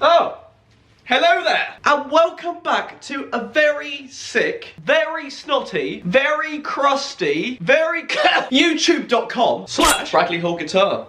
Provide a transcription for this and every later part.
Oh, hello there, and welcome back to a very sick, very snotty, very crusty, very YouTube.com/Bradley Hall Guitar.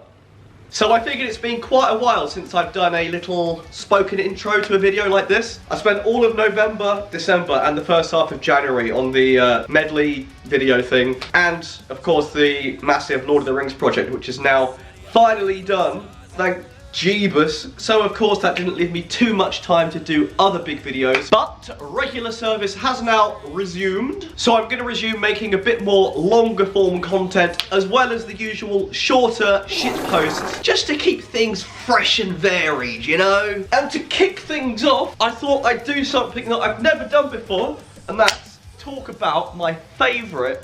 So I figured it's been quite a while since I've done a little spoken intro to a video like this. I spent all of November, December, and the first half of January on the medley video thing, and of course the massive Lord of the Rings project, which is now finally done. Thank Jeebus. So of course that didn't leave me too much time to do other big videos, but regular service has now resumed. So I'm going to resume making a bit more longer form content, as well as the usual shorter shit posts, just to keep things fresh and varied, you know? And to kick things off, I thought I'd do something that I've never done before, and that's talk about my favourite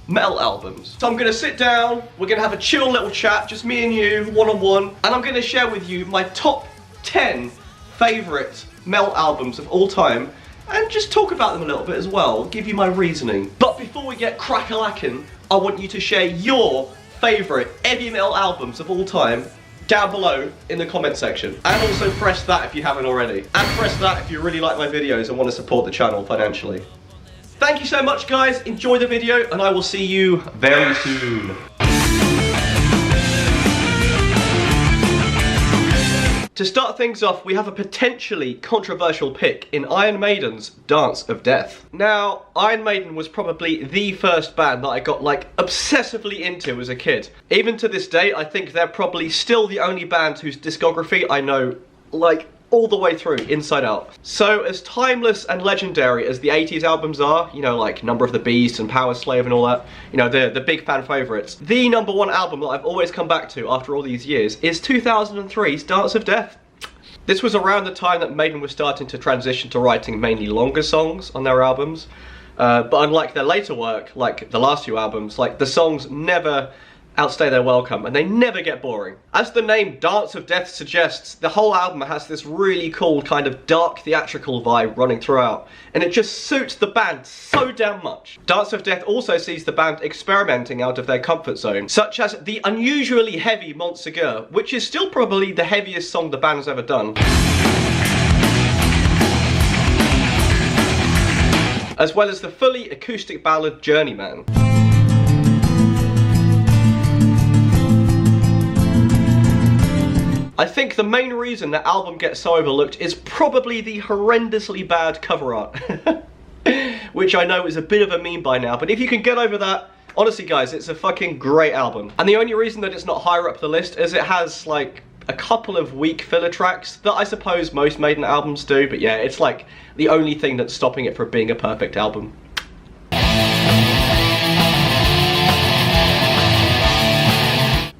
metal albums. So I'm gonna sit down, we're gonna have a chill little chat, just me and you, one-on-one, and I'm gonna share with you my top 10 favourite metal albums of all time, and just talk about them a little bit as well, give you my reasoning. But before we get crack-a-lackin', I want you to share your favourite heavy metal albums of all time down below in the comment section. And also press that if you haven't already. And press that if you really like my videos and want to support the channel financially. Thank you so much, guys. Enjoy the video, and I will see you very soon. To start things off, we have a potentially controversial pick in Iron Maiden's Dance of Death. Now, Iron Maiden was probably the first band that I got like obsessively into as a kid. Even to this day, I think they're probably still the only band whose discography I know like all the way through, inside out. So as timeless and legendary as the 80s albums are, you know, like Number of the Beast and Power Slave and all that, you know, the big fan favourites, the #1 album that I've always come back to after all these years is 2003's Dance of Death. This was around the time that Maiden was starting to transition to writing mainly longer songs on their albums, but unlike their later work, like the last few albums, like the songs never outstay their welcome, and they never get boring. As the name Dance of Death suggests, the whole album has this really cool kind of dark theatrical vibe running throughout, and it just suits the band so damn much. Dance of Death also sees the band experimenting out of their comfort zone, such as the unusually heavy Montsegur, which is still probably the heaviest song the band's ever done, as well as the fully acoustic ballad Journeyman. I think the main reason that album gets so overlooked is probably the horrendously bad cover art. Which I know is a bit of a meme by now, but if you can get over that, honestly guys, it's a fucking great album. And the only reason that it's not higher up the list is it has like a couple of weak filler tracks that I suppose most Maiden albums do, but yeah, it's like the only thing that's stopping it from being a perfect album.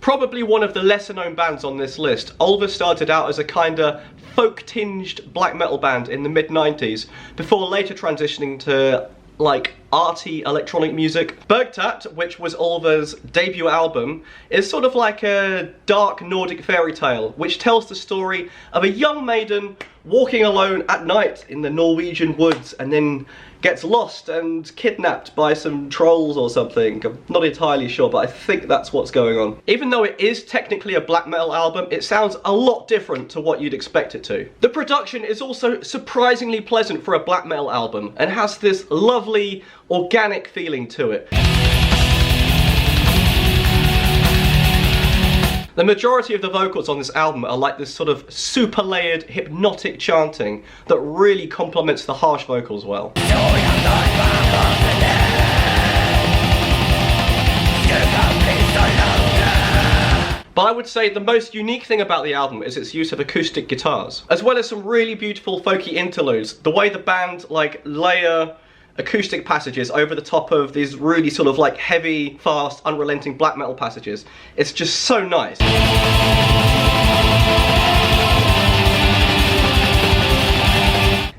Probably one of the lesser known bands on this list, ULVER started out as a kinda folk-tinged black metal band in the mid-90s, before later transitioning to like arty electronic music. BERGTATT, which was ULVER's debut album, is sort of like a dark Nordic fairy tale, which tells the story of a young maiden walking alone at night in the Norwegian woods and then gets lost and kidnapped by some trolls or something. I'm not entirely sure, but I think that's what's going on. Even though it is technically a black metal album, it sounds a lot different to what you'd expect it to. The production is also surprisingly pleasant for a black metal album and has this lovely organic feeling to it. The majority of the vocals on this album are like this sort of super layered hypnotic chanting that really complements the harsh vocals well. But I would say the most unique thing about the album is its use of acoustic guitars, as well as some really beautiful folky interludes. The way the band like layer acoustic passages over the top of these really sort of like heavy, fast, unrelenting black metal passages. It's just so nice.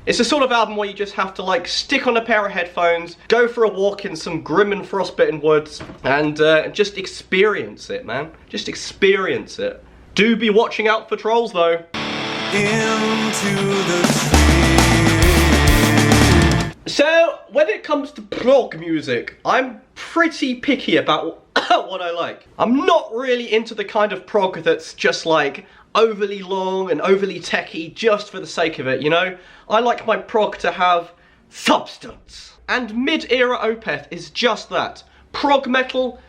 It's the sort of album where you just have to like stick on a pair of headphones, go for a walk in some grim and frostbitten woods, and just experience it, man. Just experience it. Do be watching out for trolls though. Into the sea. So, when it comes to prog music, I'm pretty picky about what I like. I'm not really into the kind of prog that's just like overly long and overly techy just for the sake of it, you know? I like my prog to have substance. And mid-era Opeth is just that. Prog metal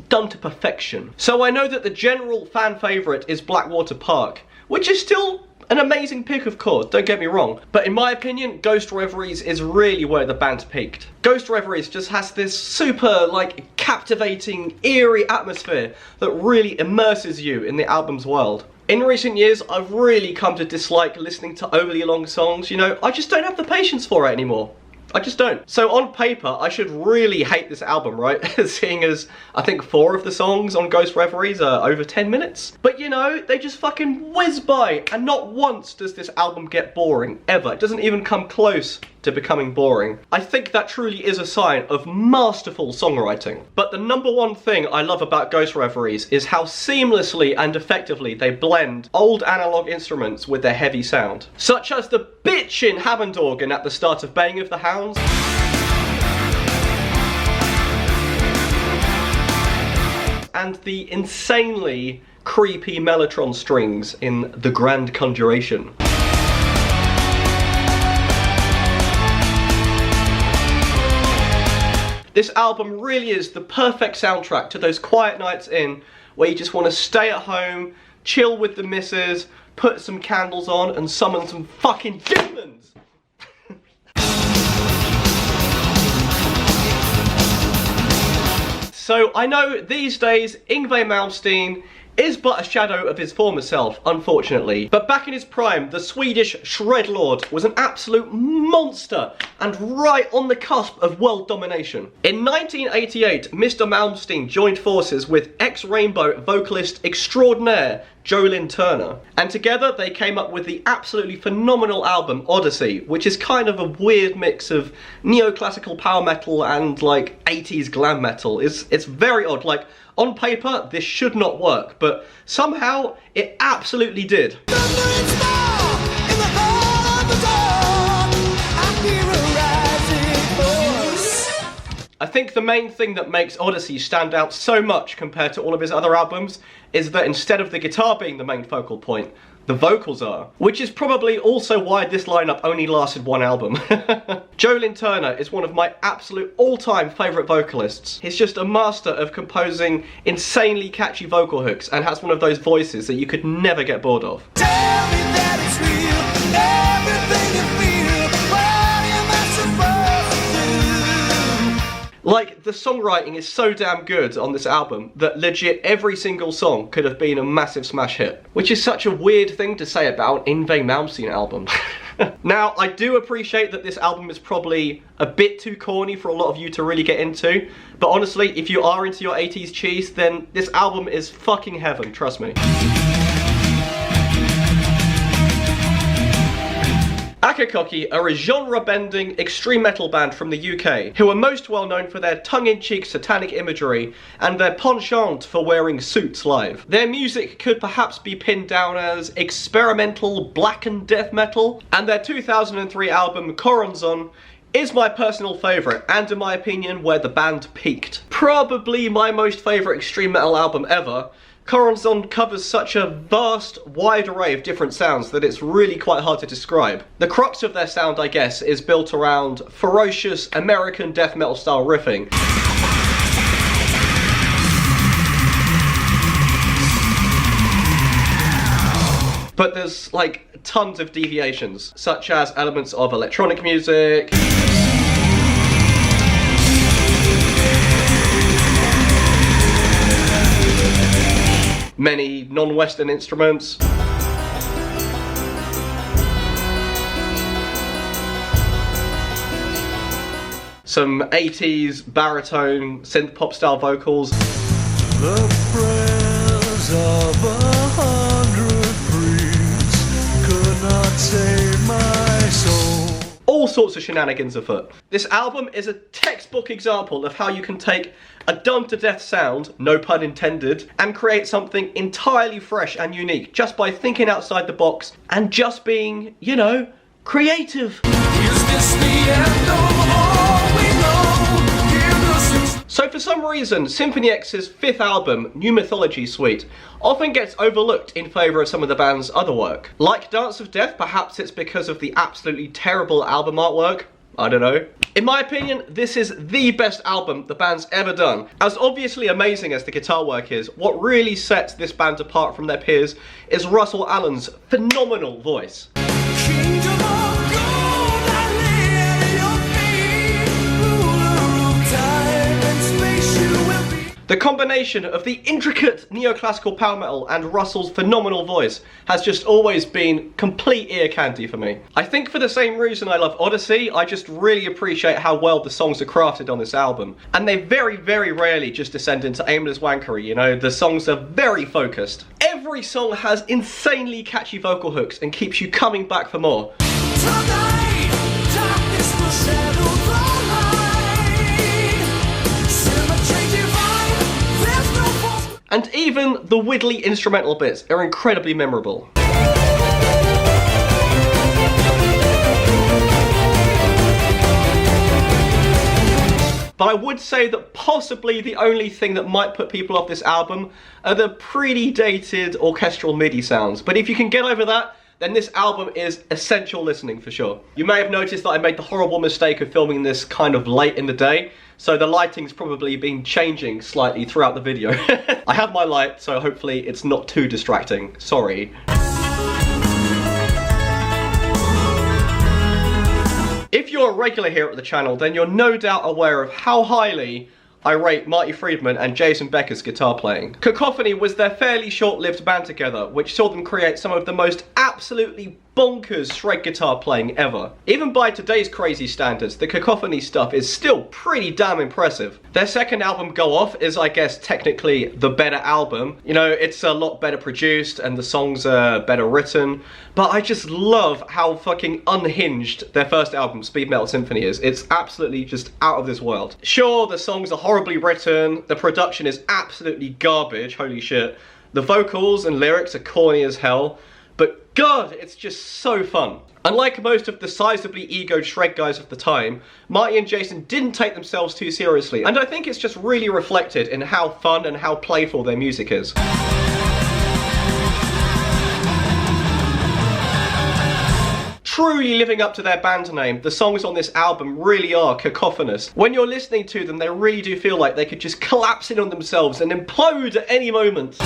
done to perfection. So I know that the general fan favourite is Blackwater Park, which is still an amazing pick, of course, don't get me wrong. But in my opinion, Ghost Reveries is really where the band peaked. Ghost Reveries just has this super, like, captivating, eerie atmosphere that really immerses you in the album's world. In recent years, I've really come to dislike listening to overly long songs, you know, I just don't have the patience for it anymore. I just don't. So on paper, I should really hate this album, right? Seeing as I think 4 of the songs on Ghost Reveries are over 10 minutes. But you know, they just fucking whiz by, and not once does this album get boring, ever. It doesn't even come close to becoming boring. I think that truly is a sign of masterful songwriting. But the #1 thing I love about Ghost Reveries is how seamlessly and effectively they blend old analog instruments with their heavy sound. Such as the bitchin' Hammond organ at the start of Baying of the Hounds. And the insanely creepy mellotron strings in The Grand Conjuration. This album really is the perfect soundtrack to those quiet nights in where you just want to stay at home, chill with the missus, put some candles on and summon some fucking demons! So I know these days Yngwie Malmsteen is but a shadow of his former self, unfortunately. But back in his prime, the Swedish Shredlord was an absolute monster and right on the cusp of world domination. In 1988, Mr. Malmsteen joined forces with ex-Rainbow vocalist extraordinaire Jolyn Turner, and together they came up with the absolutely phenomenal album ODYSSEY, which is kind of a weird mix of neoclassical power metal and like 80s glam metal. It's very odd. Like, on paper, this should not work, but somehow it absolutely did. I think the main thing that makes ODYSSEY stand out so much compared to all of his other albums is that instead of the guitar being the main focal point, the vocals are. Which is probably also why this lineup only lasted 1 album. Jolyn Turner is one of my absolute all-time favourite vocalists. He's just a master of composing insanely catchy vocal hooks and has one of those voices that you could never get bored of. Tell me that it's real, everything you feel, what am I supposed to do? Like, the songwriting is so damn good on this album that legit every single song could have been a massive smash hit. Which is such a weird thing to say about an Yngwie Malmsteen album. Now, I do appreciate that this album is probably a bit too corny for a lot of you to really get into, but honestly, if you are into your 80s cheese, then this album is fucking heaven, trust me. AKERCOCKE are a genre-bending extreme metal band from the UK, who are most well known for their tongue-in-cheek satanic imagery and their penchant for wearing suits live. Their music could perhaps be pinned down as experimental blackened death metal, and their 2003 album CHORONZON is my personal favourite, and in my opinion where the band peaked. Probably my most favourite extreme metal album ever. CHORONZON covers such a vast, wide array of different sounds that it's really quite hard to describe. The crux of their sound, I guess, is built around ferocious American death metal style riffing. But there's like tons of deviations, such as elements of electronic music, many non-Western instruments. Some 80s baritone synth pop style vocals. The prayers of 100 priests could not save my soul. All sorts of shenanigans afoot. This album is a textbook example of how you can take a done-to-death sound, no pun intended, and create something entirely fresh and unique just by thinking outside the box and just being, you know, creative. Is this the end of all we know? So for some reason, Symphony X's 5th album, New Mythology Suite, often gets overlooked in favour of some of the band's other work. Like Dance of Death, perhaps it's because of the absolutely terrible album artwork. I don't know. In my opinion, this is the best album the band's ever done. As obviously amazing as the guitar work is, what really sets this band apart from their peers is Russell Allen's phenomenal voice. The combination of the intricate neoclassical power metal and Russell's phenomenal voice has just always been complete ear candy for me. I think for the same reason I love Odyssey, I just really appreciate how well the songs are crafted on this album. And they very, very rarely just descend into aimless wankery, you know, the songs are very focused. Every song has insanely catchy vocal hooks and keeps you coming back for more. And even the widdly instrumental bits are incredibly memorable. But I would say that possibly the only thing that might put people off this album are the pretty dated orchestral MIDI sounds. But if you can get over that, then this album is essential listening for sure. You may have noticed that I made the horrible mistake of filming this kind of late in the day, so the lighting's probably been changing slightly throughout the video. I have my light, so hopefully it's not too distracting. Sorry. If you're a regular here at the channel, then you're no doubt aware of how highly I rate Marty Friedman and Jason Becker's guitar playing. Cacophony was their fairly short-lived band together, which saw them create some of the most absolutely bonkers shred guitar playing ever. Even by today's crazy standards, the Cacophony stuff is still pretty damn impressive. Their second album, Go Off, is I guess technically the better album. You know, it's a lot better produced and the songs are better written, but I just love how fucking unhinged their first album, Speed Metal Symphony, is. It's absolutely just out of this world. Sure, the songs are horribly written, the production is absolutely garbage, holy shit. The vocals and lyrics are corny as hell, but God, it's just so fun. Unlike most of the sizably egoed shred guys of the time, Marty and Jason didn't take themselves too seriously, and I think it's just really reflected in how fun and how playful their music is. Truly living up to their band name, the songs on this album really are cacophonous. When you're listening to them, they really do feel like they could just collapse in on themselves and implode at any moment.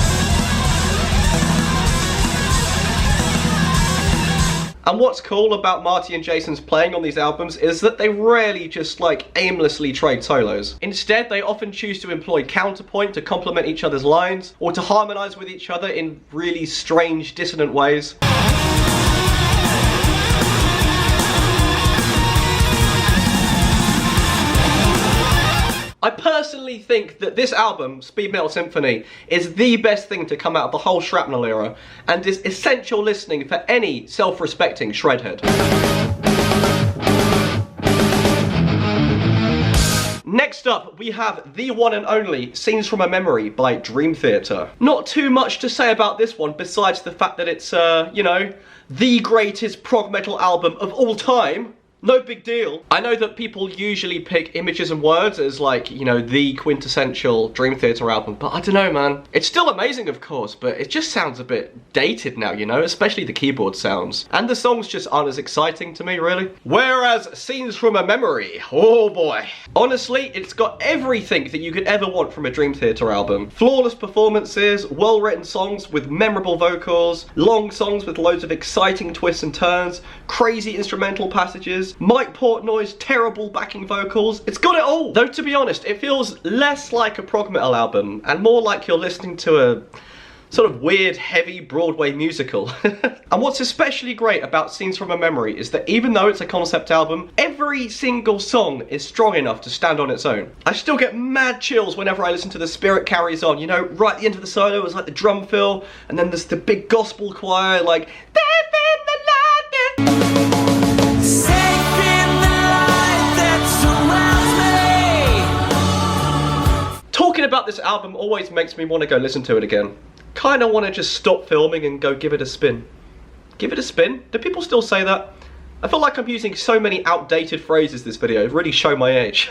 And what's cool about Marty and Jason's playing on these albums is that they rarely just like aimlessly trade solos. Instead, they often choose to employ counterpoint to complement each other's lines or to harmonize with each other in really strange, dissonant ways. I personally think that this album, Speed Metal Symphony, is the best thing to come out of the whole Shrapnel era and is essential listening for any self-respecting shredhead. Next up, we have the one and only Scenes from a Memory by Dream Theater. Not too much to say about this one besides the fact that it's, you know, the greatest prog metal album of all time. No big deal. I know that people usually pick Images and Words as like, you know, the quintessential Dream Theater album, but I don't know, man. It's still amazing, of course, but it just sounds a bit dated now, you know, especially the keyboard sounds. And the songs just aren't as exciting to me, really. Whereas Scenes from a Memory, oh boy. Honestly, it's got everything that you could ever want from a Dream Theater album. Flawless performances, well-written songs with memorable vocals, long songs with loads of exciting twists and turns, crazy instrumental passages, Mike Portnoy's terrible backing vocals. It's got it all! Though to be honest, it feels less like a prog metal album and more like you're listening to a sort of weird, heavy Broadway musical. And what's especially great about Scenes from a Memory is that even though it's a concept album, every single song is strong enough to stand on its own. I still get mad chills whenever I listen to The Spirit Carries On. You know, right at the end of the solo, it's like the drum fill, and then there's the big gospel choir, like, "Death in the lightning." Talking about this album always makes me want to go listen to it again. Kinda want to just stop filming and go give it a spin. Give it a spin? Do people still say that? I feel like I'm using so many outdated phrases this video, really show my age.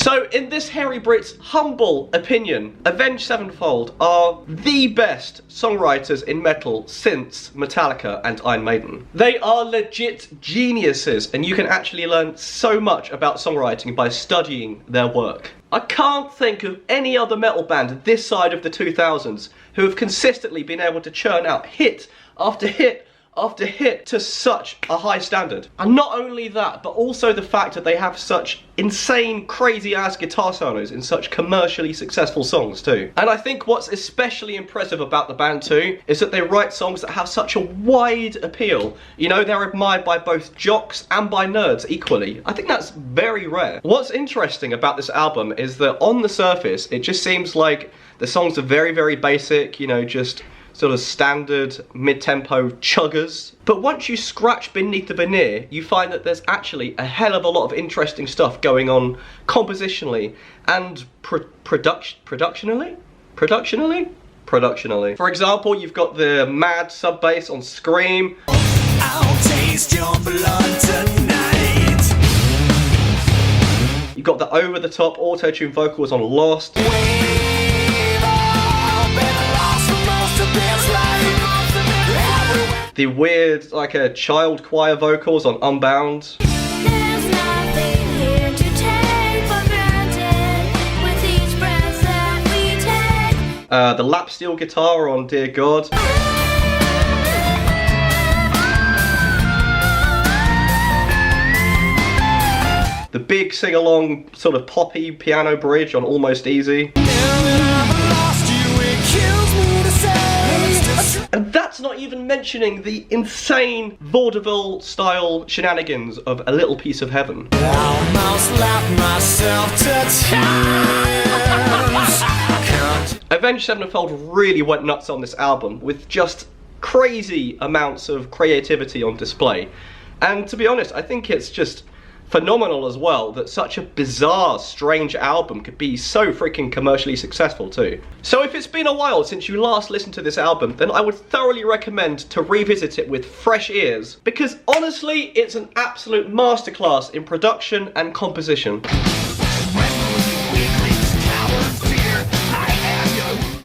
So in this Hairy Brit's humble opinion, Avenged Sevenfold are the best songwriters in metal since Metallica and Iron Maiden. They are legit geniuses, and you can actually learn so much about songwriting by studying their work. I can't think of any other metal band this side of the 2000s who have consistently been able to churn out hit after hit after hit to such a high standard. And not only that, but also the fact that they have such insane, crazy ass guitar solos in such commercially successful songs too. And I think what's especially impressive about the band too is that they write songs that have such a wide appeal. You know, they're admired by both jocks and by nerds equally. I think that's very rare. What's interesting about this album is that on the surface, it just seems like the songs are very, very basic, you know, just sort of standard mid-tempo chuggers. But once you scratch beneath the veneer, you find that there's actually a hell of a lot of interesting stuff going on compositionally and productionally. For example, you've got the mad sub-bass on Scream. I'll taste your blood tonight. You've got the over-the-top auto-tune vocals on Lost. The weird, like a child choir vocals on Unbound. There's nothing here to take for granted with each breath that we take. The lap steel guitar on Dear God. The big sing-along sort of poppy piano bridge on Almost Easy. And that's not even mentioning the insane vaudeville style shenanigans of A Little Piece of Heaven. Avenged Sevenfold really went nuts on this album with just crazy amounts of creativity on display. And to be honest, I think it's just phenomenal as well that such a bizarre, strange album could be so freaking commercially successful too. So if it's been a while since you last listened to this album, then I would thoroughly recommend to revisit it with fresh ears, because honestly, it's an absolute masterclass in production and composition.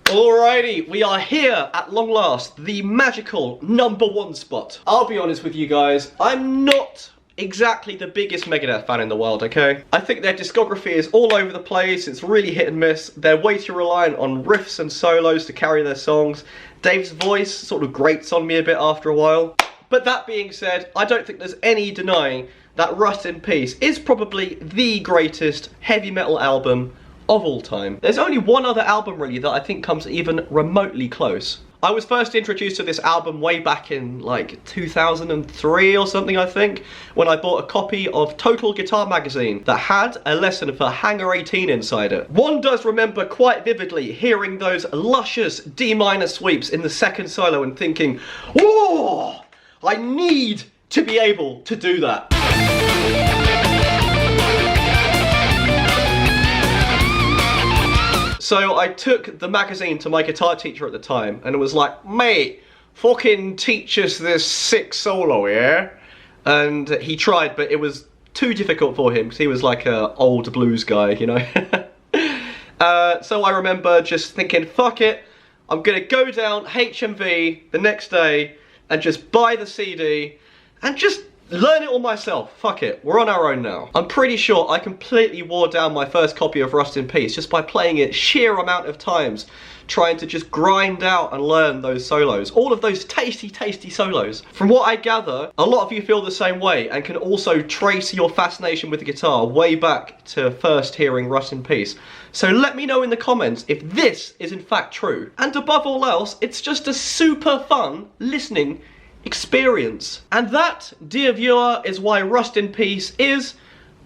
Alrighty, we are here at long last, the magical #1 spot. I'll be honest with you guys, I'm not exactly the biggest Megadeth fan in the world, okay? I think their discography is all over the place, it's really hit and miss, they're way too reliant on riffs and solos to carry their songs. Dave's voice sort of grates on me a bit after a while. But that being said, I don't think there's any denying that Rust in Peace is probably the greatest heavy metal album of all time. There's only one other album really that I think comes even remotely close. I was first introduced to this album way back in like 2003 or something, I think, when I bought a copy of Total Guitar magazine that had a lesson for Hangar 18 inside it. One does remember quite vividly hearing those luscious D minor sweeps in the second solo and thinking, whoa, I need to be able to do that. So I took the magazine to my guitar teacher at the time and it was like, mate, fucking teach us this sick solo, yeah? And he tried, but it was too difficult for him because he was like an old blues guy, you know? So I remember just thinking, fuck it, I'm gonna go down HMV the next day and just buy the CD and just learn it all myself. Fuck it, we're on our own now. I'm pretty sure I completely wore down my first copy of Rust in Peace just by playing it sheer amount of times, trying to just grind out and learn those solos. All of those tasty, tasty solos. From what I gather, a lot of you feel the same way and can also trace your fascination with the guitar way back to first hearing Rust in Peace. So let me know in the comments if this is in fact true. And above all else, it's just a super fun listening experience. And that, dear viewer, is why Rust in Peace is,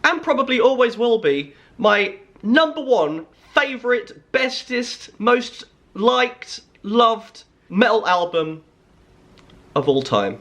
and probably always will be, my #1 favourite, bestest, most liked, loved metal album of all time.